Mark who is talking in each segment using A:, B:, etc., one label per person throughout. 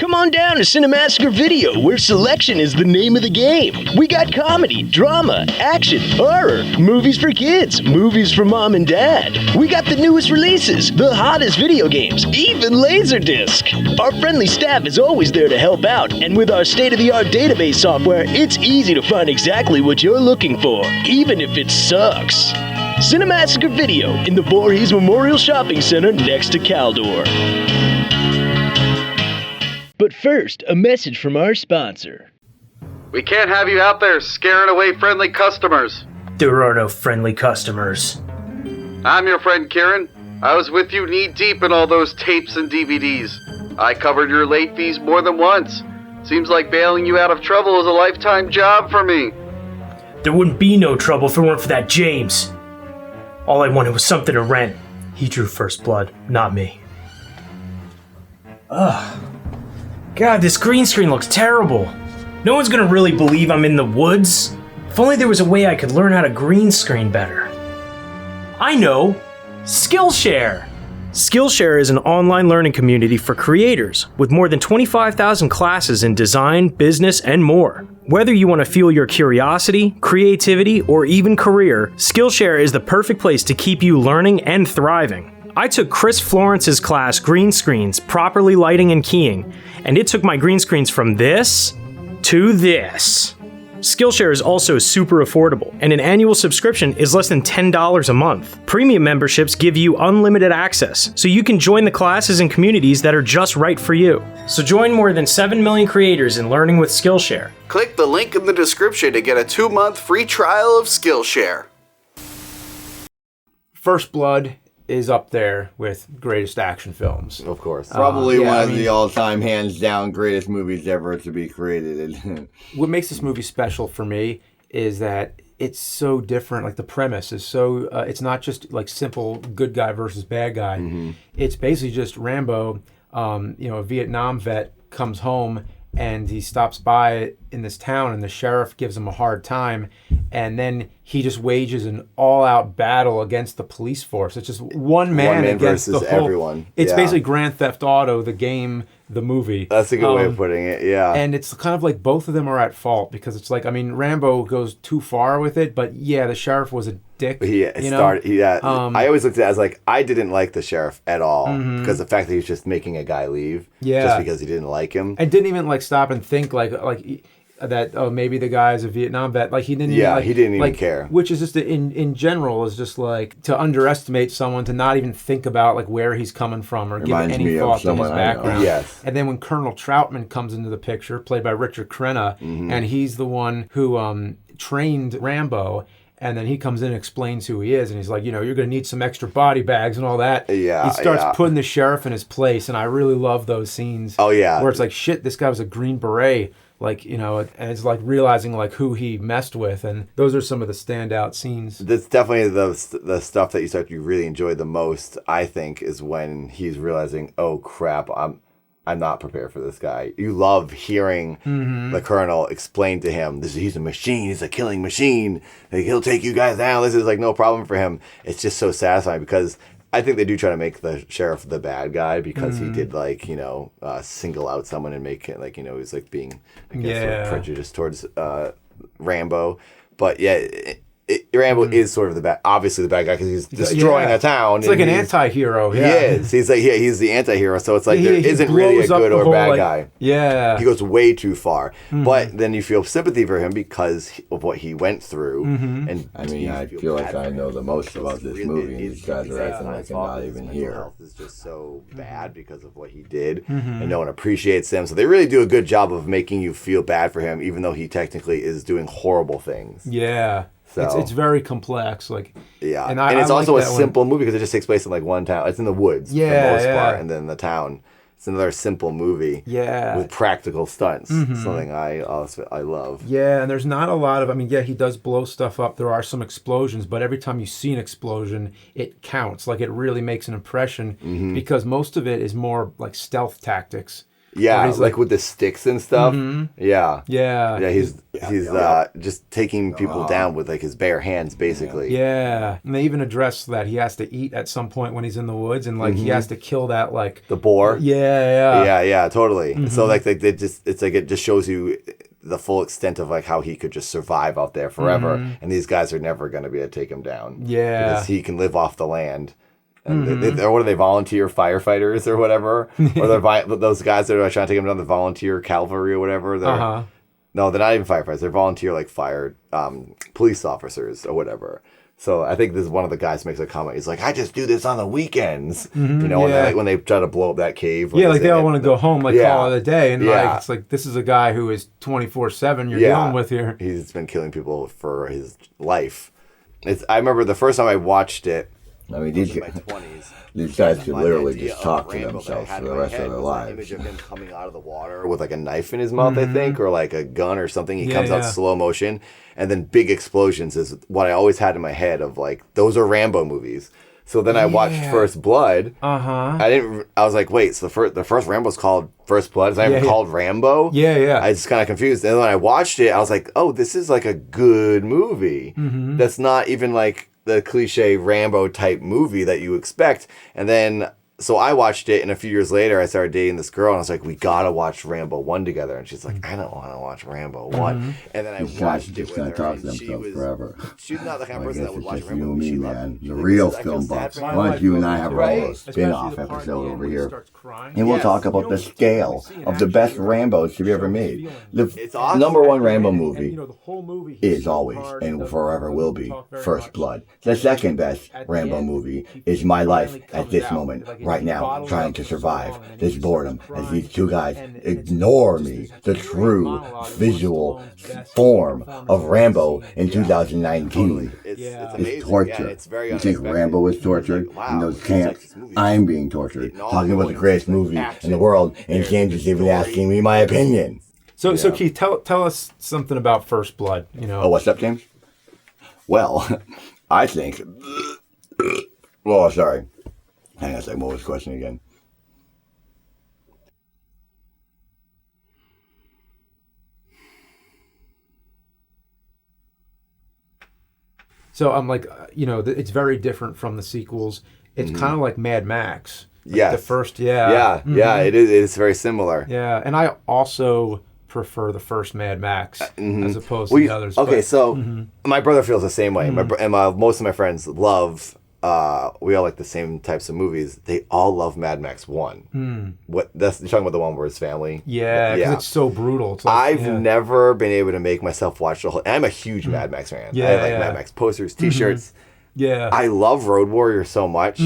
A: Come on down to Cinemassacre Video, where selection is the name of the game. We got comedy, drama, action, horror, movies for kids, movies for mom and dad. We got the newest releases, the hottest video games, even Laserdisc. Our friendly staff is always there to help out, and with our state-of-the-art database software, it's easy to find exactly what you're looking for, even if it sucks. Cinemassacre Video in the Voorhees Memorial Shopping Center next to Caldor. But first, a message from our sponsor.
B: We can't have you out there scaring away friendly customers.
C: There are no friendly customers.
B: I'm your friend Kieran. I was with you knee-deep in all those tapes and DVDs. I covered your late fees more than once. Seems like bailing you out of trouble is a lifetime job for me.
C: There wouldn't be no trouble if it weren't for that James. All I wanted was something to rent. He drew first blood, not me. Ugh. God, this green screen looks terrible. No one's gonna really believe I'm in the woods. If only there was a way I could learn how to green screen better. I know! Skillshare! Skillshare is an online learning community for creators with more than 25,000 classes in design, business, and more. Whether you want to fuel your curiosity, creativity, or even career, Skillshare is the perfect place to keep you learning and thriving. I took Chris Florence's class Green Screens, Properly Lighting and Keying, and it took my green screens from this to this. Skillshare is also super affordable, and an annual subscription is less than $10 a month. Premium memberships give you unlimited access, so you can join the classes and communities that are just right for you. So join more than 7 million creators in learning with Skillshare.
B: Click the link in the description to get a 2-month free trial of Skillshare.
D: First Blood is up there with greatest action films.
E: Of course. Probably
D: yeah,
E: one of the all-time, hands-down, greatest movies ever to be created.
D: What makes this movie special for me is that it's so different. Like, the premise is so... it's not just, like, simple good guy versus bad guy. Mm-hmm. It's basically just Rambo, a Vietnam vet, comes home and he stops by in this town and the sheriff gives him a hard time, and then he just wages an all-out battle against the police force. It's just one man against
E: versus
D: the whole,
E: everyone.
D: It's basically Grand Theft Auto, the game, the movie.
E: That's a good way of putting it, yeah.
D: And it's kind of like both of them are at fault, because it's like, I mean, Rambo goes too far with it, but yeah, the sheriff was a dick.
E: I always looked at it as like, I didn't like the sheriff at all, because the fact that he was just making a guy leave, just because he didn't like him.
D: And didn't even like stop and think like that, maybe the guy's a Vietnam vet. Like, he didn't even,
E: he didn't even care.
D: Which is just, in general, is just like to underestimate someone, to not even think about like where he's coming from or give any thought to his background.
E: Yes.
D: And then when Colonel Troutman comes into the picture, played by Richard Crenna, and he's the one who trained Rambo, and then he comes in and explains who he is, and he's like, you're going to need some extra body bags and all that.
E: Yeah,
D: he starts putting the sheriff in his place, and I really love those scenes.
E: Oh, yeah.
D: Where it's like, shit, this guy was a Green Beret. Like, and it's like realizing like who he messed with, and those are some of the standout scenes.
E: That's definitely the stuff that you start to really enjoy the most, I think, is when he's realizing, oh crap, I'm not prepared for this guy. You love hearing the colonel explain to him, he's a machine, he's a killing machine, like, he'll take you guys down, this is like no problem for him. It's just so satisfying, because I think they do try to make the sheriff the bad guy, because he did like, single out someone and make it like, he's like being, I guess, sort of prejudiced towards Rambo. But yeah, Rambo is sort of obviously the bad guy, because he's destroying a town.
D: It's like an anti-hero.
E: Yeah. He is. He's like, he's the anti-hero. So it's like there isn't really a good or bad guy.
D: Yeah.
E: He goes way too far. But then you feel sympathy for him because of what he went through. And
F: I mean, I feel like I know the most about this movie, and these guys are acting like they're not even here.
E: Health is just so bad because of what he did, and no one appreciates him. So they really do a good job of making you feel bad for him, even though he technically is doing horrible things.
D: Yeah. So, it's very complex, like,
E: and it's also a simple movie, because it just takes place in like one town. It's in the woods for the most part, and then the town. It's another simple movie, with practical stunts. Something I love.
D: Yeah, and there's not a lot of. I mean, he does blow stuff up. There are some explosions, but every time you see an explosion, it counts. Like, it really makes an impression, because most of it is more like stealth tactics.
E: Yeah,
D: he's
E: like with the sticks and stuff. Yeah.
D: Yeah.
E: He's just taking people down with like his bare hands, basically.
D: Yeah, and they even address that he has to eat at some point when he's in the woods, and like he has to kill that like
E: The boar.
D: Yeah.
E: Totally. So like they just it's like it just shows you the full extent of like how he could just survive out there forever, and these guys are never going to be able to take him down.
D: Yeah,
E: because he can live off the land. And or what are they, volunteer firefighters or whatever? Or they're those guys that are trying to take him down, the volunteer cavalry or whatever. No, they're not even firefighters. They're volunteer like fire police officers or whatever. So I think this is one of the guys makes a comment. He's like, I just do this on the weekends. You know, when they try to blow up that cave.
D: Yeah, like they all want to go home, like call it a day. And like it's like, this is a guy who is 24/7 you're dealing with here.
E: He's been killing people for his life. I remember the first time I watched it,
F: I mean, these guys could literally just talk to themselves for the rest of their lives.
E: Image of him coming out of the water with like a knife in his mouth, I think, or like a gun or something. He comes out slow motion, and then big explosions is what I always had in my head of like, those are Rambo movies. So then I watched First Blood. I was like, wait, so the first Rambo's called First Blood? Is that even called Rambo?
D: Yeah.
E: I was kind of confused. And then when I watched it, I was like, oh, this is like a good movie. That's not even like the cliche Rambo type movie that you expect. And then so I watched it, and a few years later I started dating this girl, and I was like, we gotta watch Rambo 1 together. And she's like, I don't want to watch Rambo 1. And then I watched it with her,
F: talk to
E: and she was
F: forever.
E: She's not the kind of person that would watch Rambo
F: You and
E: movie.
F: me, man. The real film buffs. Why don't you and I have our own spin-off episode over here, and we'll talk about the scale of the best Rambos to be ever made. The number one Rambo movie is always and forever will be First Blood. The second best Rambo movie is My Life at this moment, right now, trying to survive this boredom as these two guys ignore me, the true visual form of Rambo in 2019. It's torture. You think Rambo is tortured in those camps? I'm being tortured, talking about the greatest movie in the world, and James is even asking me my opinion.
D: So Keith, tell us something about First Blood. You know.
F: Oh, what's up, James? Well, I think. Oh, sorry. Hang on a second. What was the question again?
D: So I'm like, it's very different from the sequels. It's kind of like Mad Max.
E: Yes.
D: The first,
E: Yeah, it is. It's very similar.
D: Yeah, and I also prefer the first Mad Max as opposed to the others.
E: Okay, so my brother feels the same way. And most of my friends love. We all like the same types of movies. They all love Mad Max 1. You're talking about the one where his family?
D: Yeah, because it's so brutal. It's like,
E: I've never been able to make myself watch the whole. And I'm a huge Mad Max fan. I like Mad Max posters, T-shirts.
D: Yeah,
E: I love Road Warrior so much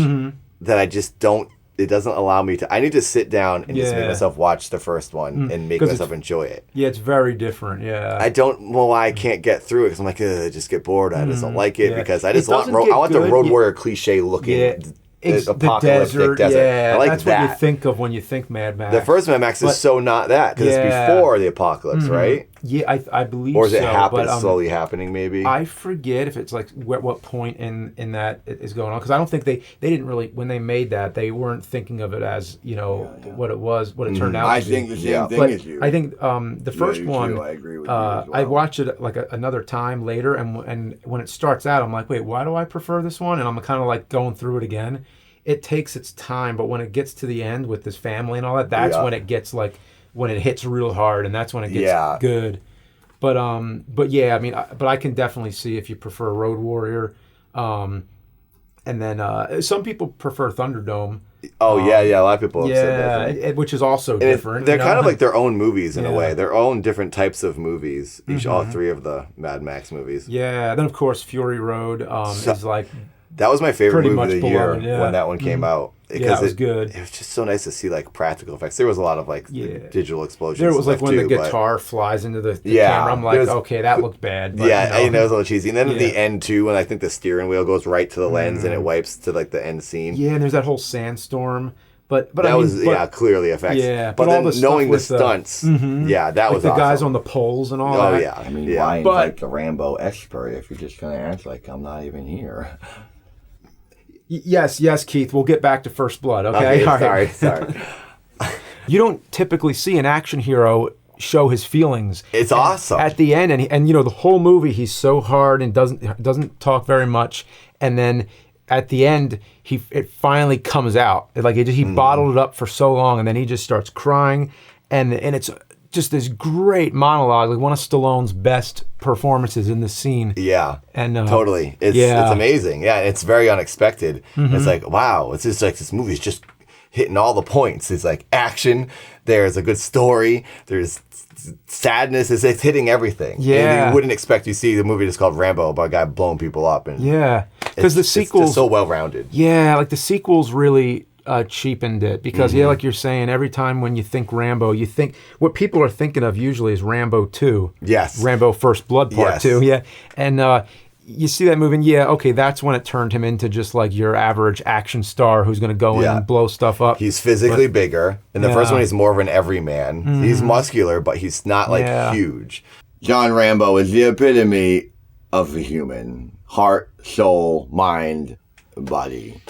E: that I just don't. It doesn't allow me to. I need to sit down and just make myself watch the first one and make myself enjoy it.
D: Yeah, it's very different. Yeah,
E: I don't know why I can't get through it because I'm like, I just get bored. I just don't like it because I just want the Road Warrior cliche looking apocalyptic desert.
D: Yeah,
E: I like
D: that's
E: that.
D: what you think of when you think Mad Max.
E: The first Mad Max is so not that because it's before the apocalypse, right?
D: Yeah, I believe so.
E: Or is it slowly happening maybe?
D: I forget if it's like what point in that is going on because I don't think they didn't really, when they made that, they weren't thinking of it as what it was, what it turned out to be.
F: I think the same thing as you.
D: I think the first one,
F: I agree with you as well.
D: I watched it like another time later, and when it starts out, I'm like, wait, why do I prefer this one? And I'm kind of like going through it again. It takes its time, but when it gets to the end with this family and all that, that's when it gets like, when it hits real hard, and that's when it gets good. But yeah, I mean, but I can definitely see if you prefer Road Warrior, and then some people prefer Thunderdome.
E: Oh yeah, a lot of people have said that.
D: Which is also different.
E: They're kind of like their own movies in a way. Their own different types of movies. All three of the Mad Max movies.
D: Yeah, then of course Fury Road is like.
E: That was my favorite movie of the year
D: beloved,
E: when that one came out.
D: Because it was good.
E: It was just so nice to see like practical effects. There was a lot of like digital explosions.
D: There was like when the guitar flies into the camera. I'm like, okay, that looked bad. But,
E: I know it was a little cheesy. And then at the end too, when I think the steering wheel goes right to the lens and it wipes to like the end scene.
D: Yeah, and there's that whole sandstorm. But
E: that was clearly effects.
D: Yeah,
E: but then knowing the stunts, that was
D: the
E: awesome.
D: guys on the poles and all that.
E: Oh yeah,
F: I mean, why invite the Rambo expert if you're just gonna act like I'm not even here?
D: Yes, Keith. We'll get back to First Blood. Okay,
E: all right. Sorry.
D: You don't typically see an action hero show his feelings.
E: It's awesome.
D: At the end, and the whole movie, he's so hard and doesn't talk very much, and then at the end, it finally comes out. He bottled it up for so long, and then he just starts crying, and it's just this great monologue, like one of Stallone's best performances in the scene.
E: Yeah,
D: and
E: totally, it's amazing. Yeah, it's very unexpected. It's like, wow, it's just like this movie's just hitting all the points. It's like action. There's a good story. There's sadness. It's hitting everything.
D: Yeah,
E: and you wouldn't expect to see the movie that's called Rambo about a guy blowing people up. And
D: because the sequels
E: it's so well rounded.
D: Yeah, like the sequels really cheapened it because like you're saying, every time when you think Rambo, you think what people are thinking of usually is Rambo 2.
E: Yes,
D: Rambo First Blood Part 2. Yeah, and you see that movie, and okay, that's when it turned him into just like your average action star who's going to go in and blow stuff up.
E: He's physically bigger. In the first one, he's more of an everyman. He's muscular, but he's not like huge.
F: John Rambo is the epitome of a human. Heart, soul, mind, body.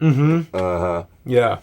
E: Uh-huh.
D: Yeah.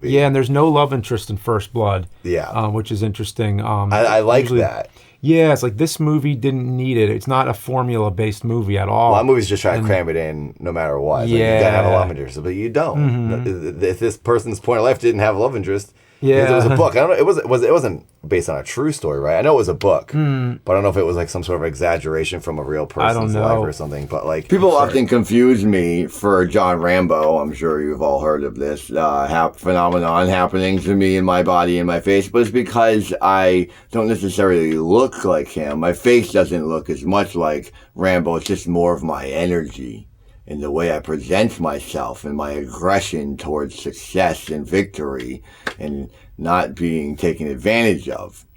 D: Yeah, and there's no love interest in First Blood.
E: Yeah.
D: Which is interesting.
E: I like that.
D: Yeah, it's like this movie didn't need it. It's not a formula-based movie at all.
E: Well, movies just try to cram it in no matter what.
D: Yeah.
E: Like, you gotta have a love interest, but you don't. If this person's point of life didn't have a love interest, because it was a book. I don't know. It wasn't based on a true story, right? I know it was a book, but I don't know if it was like some sort of exaggeration from a real person's life or something. But like,
F: people often confuse me for John Rambo. I'm sure you've all heard of this phenomenon happening to me in my body and my face, but it's because I don't necessarily look like him. My face doesn't look as much like Rambo. It's just more of my energy and the way I present myself and my aggression towards success and victory and not being taken advantage of.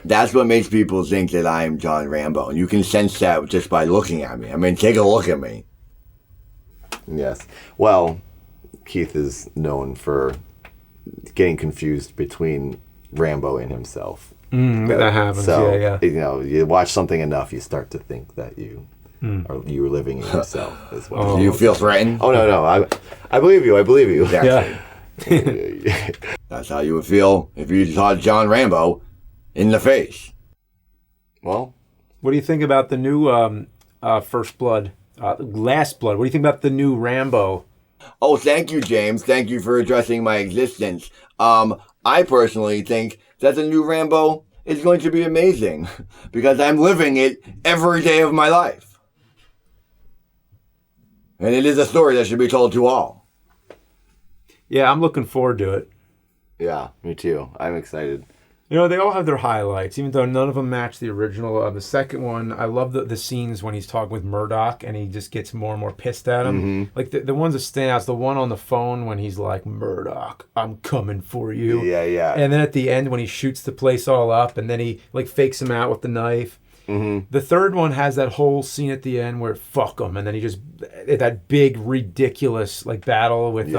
F: That's what makes people think that I am John Rambo. And you can sense that just by looking at me. I mean, take a look at me.
E: Yes. Well, Keith is known for getting confused between Rambo and himself.
D: That happens,
E: so, you watch something enough, you start to think that you were living in yourself as well.
F: Do you feel threatened?
E: Oh, no. I believe you.
F: Exactly. Yeah. That's how you would feel if you saw John Rambo in the face.
E: Well,
D: what do you think about the new First Blood, Last Blood? What do you think about the new Rambo?
F: Oh, thank you, James. Thank you for addressing my existence. I personally think that the new Rambo is going to be amazing because I'm living it every day of my life. And it is a story that should be told to all.
D: Yeah, I'm looking forward to it.
E: Yeah, me too. I'm excited.
D: They all have their highlights, even though none of them match the original. The second one, I love the scenes when he's talking with Murdoch and he just gets more and more pissed at him. Like the ones that stand out, the one on the phone when he's like, Murdoch, I'm coming for you.
E: Yeah.
D: And then at the end when he shoots the place all up and then he like fakes him out with the knife. The third one has that whole scene at the end where fuck him, and then he just that big ridiculous like battle with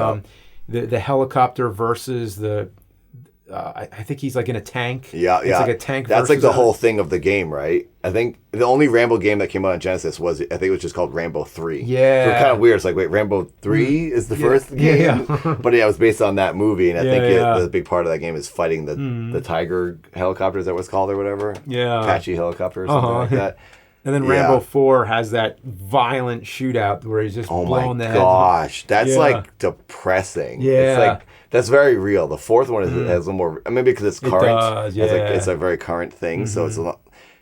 D: the helicopter versus the I think he's like in a tank.
E: Yeah.
D: It's like a tank.
E: That's like the whole thing of the game, right? I think the only Rambo game that came out on Genesis was, I think it was just called Rambo 3.
D: Yeah.
E: So it's kind of weird. It's like, wait, Rambo 3 is the first game?
D: Yeah.
E: But yeah, it was based on that movie, and I think the big part of that game is fighting the Tiger helicopters, that was called, or whatever.
D: Yeah.
E: Apache helicopter or something like that.
D: And then Rambo 4 has that violent shootout where he's just blowing the head.
E: Oh my gosh, that's like depressing.
D: Yeah.
E: It's like, that's very real. The fourth one has a more, maybe because it's current.
D: It does, yeah.
E: It's a very current thing, so it's a lot.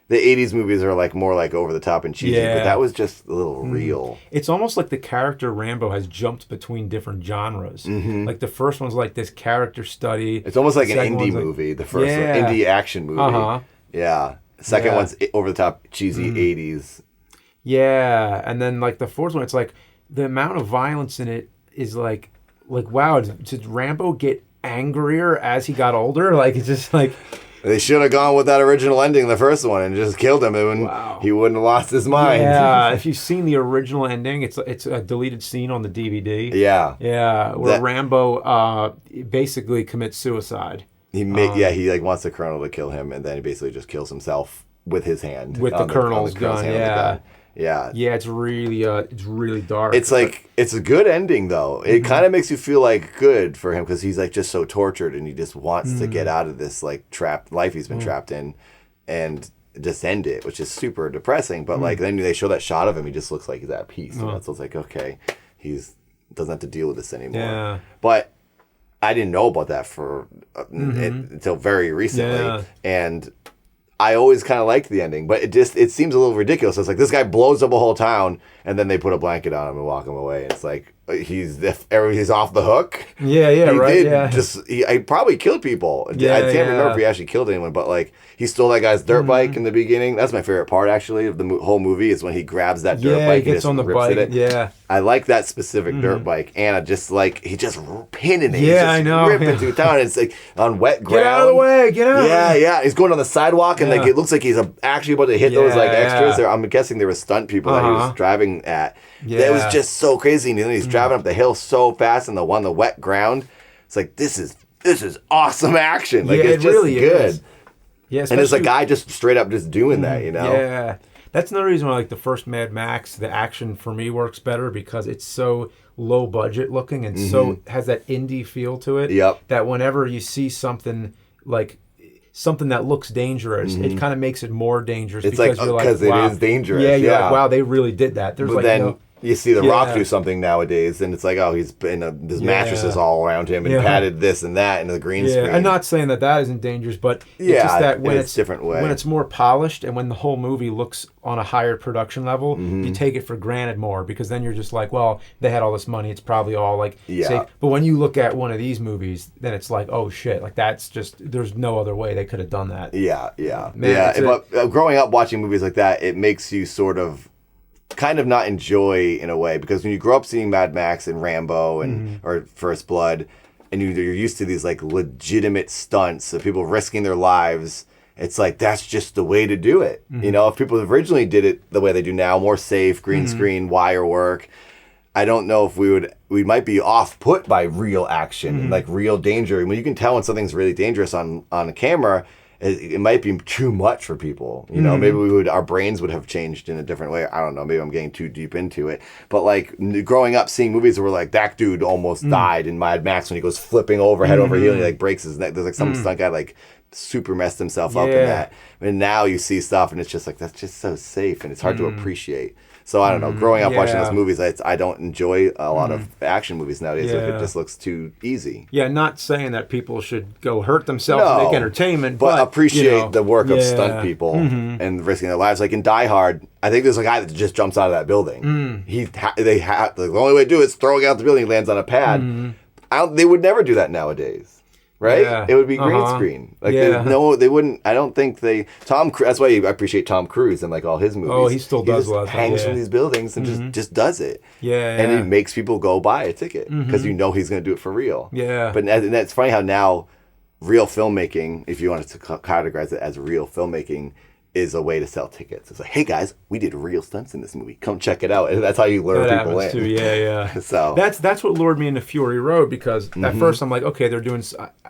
E: The 80s movies are like more like over the top and cheesy, but that was just a little real.
D: It's almost like the character Rambo has jumped between different genres. Like the first one's like this character study.
E: It's almost like an indie movie, the first one. Indie action movie. Yeah. Second one's over the top, cheesy 80s.
D: Yeah. And then like the fourth one, it's like the amount of violence in it is like wow, did Rambo get angrier as he got older? Like it's just like...
E: They should have gone with that original ending in the first one and just killed him, and he wouldn't have lost his mind.
D: Yeah, if you've seen the original ending, it's a deleted scene on the DVD.
E: Yeah,
D: where Rambo basically commits suicide.
E: He like wants the Colonel to kill him, and then he basically just kills himself with his hand
D: with the Colonel's gun.
E: Yeah.
D: Yeah, it's really dark.
E: It's like, it's a good ending, though. It kind of makes you feel like good for him because he's like just so tortured and he just wants to get out of this like trapped life he's been trapped in and just end it, which is super depressing. But like then they show that shot of him, he just looks like he's at peace. So it's like, okay, doesn't have to deal with this anymore.
D: Yeah.
E: But I didn't know about that for until very recently. And I always kind of liked the ending, but it seems a little ridiculous. It's like this guy blows up a whole town, and then they put a blanket on him and walk him away. It's like he's off the hook.
D: Yeah,
E: He probably killed people.
D: Yeah,
E: I can't remember if he actually killed anyone, but like he stole that guy's dirt bike in the beginning. That's my favorite part actually of the whole movie is when he grabs that dirt bike.
D: He gets on the bike.
E: It.
D: Yeah,
E: I like that specific dirt bike, and I just like he just pinning it.
D: Yeah, I know.
E: Ripping through town. It's like on wet ground.
D: Get out of the way! Get out!
E: Yeah. He's going on the sidewalk, and like it looks like he's actually about to hit those like extras. I'm guessing there were stunt people that he was driving at. Yeah. That was just so crazy. And then he's driving up the hill so fast on the wet ground. It's like this is awesome action. Like it's just really good. Is. Yeah, and it's a guy just straight up just doing that, you know?
D: Yeah. That's another reason why like the first Mad Max, the action for me works better because it's so low budget looking and so has that indie feel to it.
E: Yep.
D: That whenever you see something like something that looks dangerous, it kind of makes it more dangerous.
E: It's because you're like, wow. It is dangerous.
D: Yeah, you're like, wow, they really did that. There's
E: but
D: like
E: then you see The Rock do something nowadays, and it's like, oh, he's been his mattresses all around him and padded this and that into the green screen.
D: I'm not saying that isn't dangerous, but it's just that when it's
E: different way.
D: When it's more polished and when the whole movie looks on a higher production level, you take it for granted more because then you're just like, well, they had all this money, it's probably all like safe. But when you look at one of these movies, then it's like, oh shit, like that's just there's no other way they could have done that.
E: But growing up watching movies like that, it makes you sort of kind of not enjoy in a way because when you grow up seeing Mad Max and Rambo and or First Blood and you're used to these like legitimate stunts of people risking their lives, it's like that's just the way to do it. You know, if people originally did it the way they do now, more safe, green screen, wire work, I don't know if we might be off put by real action, like real danger. When you can tell when something's really dangerous on a camera, it might be too much for people. You know, maybe our brains would have changed in a different way. I don't know. Maybe I'm getting too deep into it. But like growing up, seeing movies where like that dude almost died in Mad Max when he goes flipping over head over heel and he like breaks his neck. There's like some stunt guy like super messed himself up in that. And now you see stuff and it's just like that's just so safe and it's hard to appreciate. So I don't know. Growing up watching those movies, I don't enjoy a lot of action movies nowadays. Like it just looks too easy.
D: Yeah, not saying that people should go hurt themselves to make entertainment, but
E: appreciate the work of stunt people and risking their lives. Like in Die Hard, I think there's a guy that just jumps out of that building. The only way to do it is throwing out the building. He lands on a pad. They would never do that nowadays. Right? Yeah. It would be green screen. Like they wouldn't. I don't think they. That's why I appreciate Tom Cruise and like all his movies.
D: Oh, he still does a lot.
E: Hangs from these buildings and just does it.
D: Yeah,
E: and it makes people go buy a ticket because you know he's going to do it for real.
D: Yeah,
E: but and it's funny how now real filmmaking, if you wanted to categorize it as real filmmaking, is a way to sell tickets. It's like, hey guys, we did real stunts in this movie. Come check it out. And that's how you lure people in.
D: Too. Yeah.
E: So
D: that's what lured me into Fury Road because at first I'm like, okay, they're doing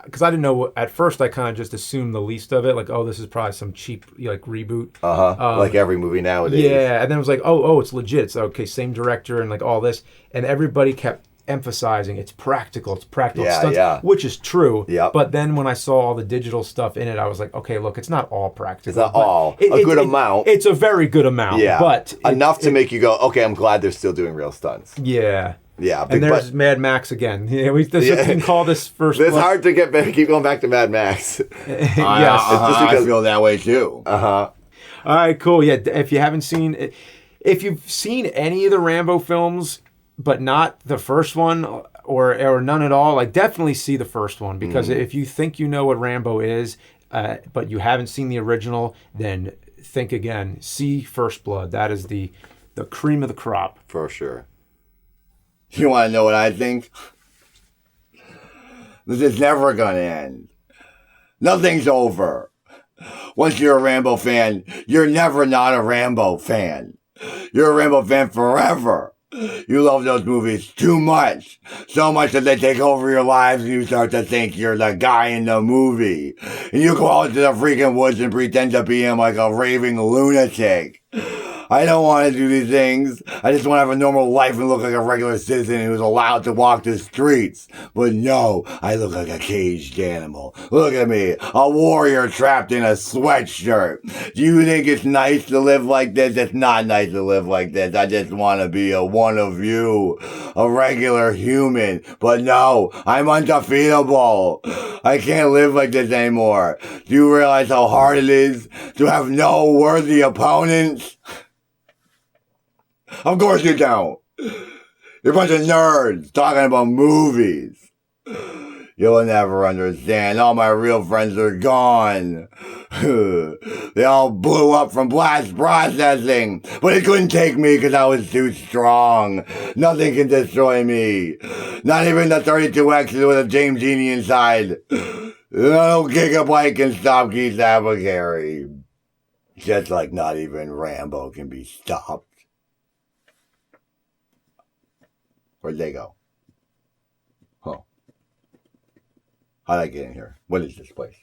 D: because I didn't know. At first I kind of just assumed the least of it. Like, oh, this is probably some cheap like reboot.
E: Like every movie nowadays.
D: Yeah, and then it was like, oh, it's legit. It's okay, same director and like all this, and everybody kept emphasizing it's practical stunts, which is true.
E: Yeah.
D: But then when I saw all the digital stuff in it, I was like, okay, look, it's not all practical.
E: It's not all. A good amount.
D: It's a very good amount.
E: Yeah.
D: But
E: enough to make you go, okay, I'm glad they're still doing real stunts.
D: Yeah.
E: Yeah.
D: And there's Mad Max again. Yeah, we can call this first.
E: It's hard to keep going back to Mad Max.
D: Yes.
F: I feel that way too.
D: All right, cool. Yeah. If you've seen any of the Rambo films, but not the first one or none at all, like definitely see the first one because if you think you know what Rambo is, but you haven't seen the original, then think again. See First Blood. That is the cream of the crop.
E: For sure.
F: You want to know what I think? This is never going to end. Nothing's over. Once you're a Rambo fan, you're never not a Rambo fan. You're a Rambo fan forever. You love those movies too much. So much that they take over your lives and you start to think you're the guy in the movie. And you go out to the freaking woods and pretend to be him like a raving lunatic. I don't want to do these things. I just want to have a normal life and look like a regular citizen who's allowed to walk the streets. But no, I look like a caged animal. Look at me, a warrior trapped in a sweatshirt. Do you think it's nice to live like this? It's not nice to live like this. I just want to be a one of you, a regular human. But no, I'm undefeatable. I can't live like this anymore. Do you realize how hard it is to have no worthy opponents? Of course you don't. You're a bunch of nerds talking about movies. You'll never understand. All my real friends are gone. They all blew up from blast processing. But it couldn't take me because I was too strong. Nothing can destroy me. Not even the 32X's with a James Genie inside. No gigabyte can stop Keith's Apicary. Just like not even Rambo can be stopped. Where'd they go? Huh. How'd I get in here? What is this place?